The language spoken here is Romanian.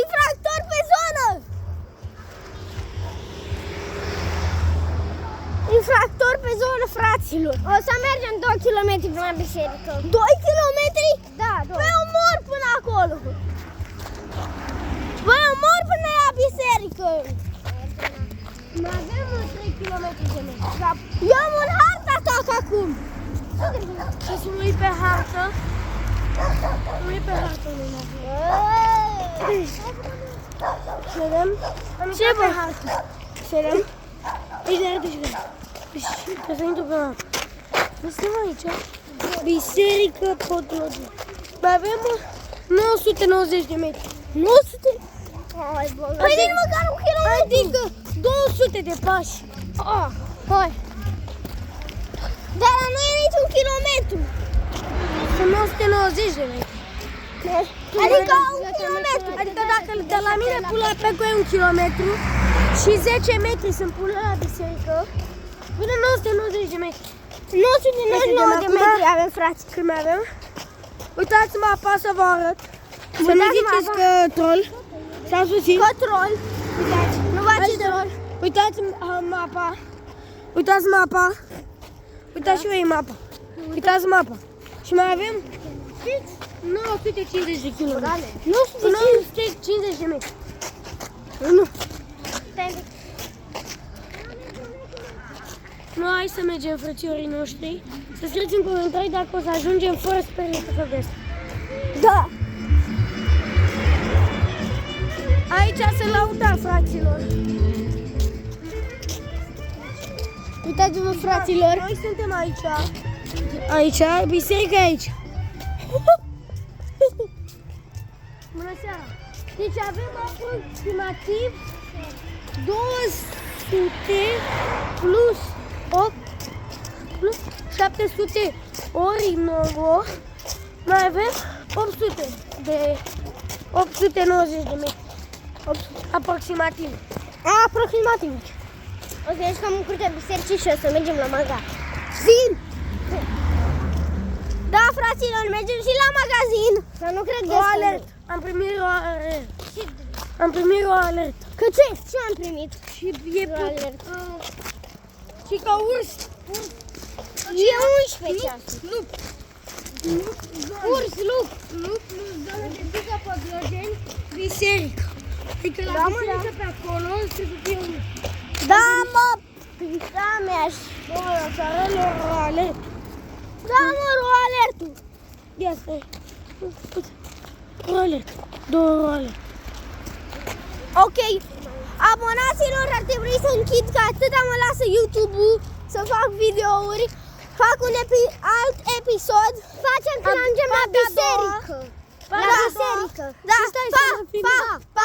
Infractor pe zonă! Infractor pe zonă, fraților! O să mergem 2 km până la biserică. 2 km? Da, 2. Păi omor până acolo! Păi omor până la biserică! Mai avem 3 km de mers. Eu am un harta ta acum! Și să nu pe hartă. Nu e pe hartă, nu Ședem? Ce pe bă? hartă. Ședem? Aici de arată și vrem. Că să intru pe mapă. Nu suntem aici. Biserică Podlogi. Mai avem 990 de metri. 900? Hai bă, păi nici măcar 1 km! Adică 200 de pași. Oh, hai! Dar la noi e nici 1 kilometru! Sunt 990 de metri. Adică 1 kilometru! Adică dacă de la mine până la Peco e 1 kilometru și 10 metri sunt până la biserică, vine 990 de metri. 999 de metri avem, frați! Cât mai avem? Uitați-mă apa să vă arăt. Să Uitați-mă nu ziceți apa. că troll. S-a susținut. Control! Uitați! Nu faceți troll! Uitați-mi mapa. Uitați mapa. Uitați și voi mapa. Uitați mapa. Și mai avem fix 950 de km. 950 de metri. Nu. Nu, hai să mergem, frățiorii noștri. Să scrieți în comentarii dacă o să ajungem fără speriență să vezi. Da! Aici se lauda, fraților. Uitați-vă, fraților! Noi suntem aici. Aici, biserica e aici. Bună seara! Deci avem aproximativ 200 plus 8 plus 700 ori 9. Mai avem 890 de metri. Aproximativ. Aproximativ! O să ieși cam în curtea bisericii și o să mergem la magazin! Da, fraților, mergem și la magazin! Să nu cred O alertă. Am primit o alertă. Am primit o alertă. Că ce? Ce am primit? Și e O alertă. și ca urs. E 11 ceasuri. Lup. Urs, lup! Lup plus zona de pică Podlogeni, biserică. Adică la Da, mă, biserică pe acolo să fie un... Da, mă! Da, mi-aș! Bă, să arăt o alertă. Da, mă, o alertul! Ia stai. Uite. O alertă. Două alertă. Ok, abonaților, ar trebui să închid că atâta mă lasă YouTube-ul să fac videouri. Fac un alt episod. Facem când ajungem la biserică. La biserică. Da, Și stai pa, să mă filmezi. pa, pa.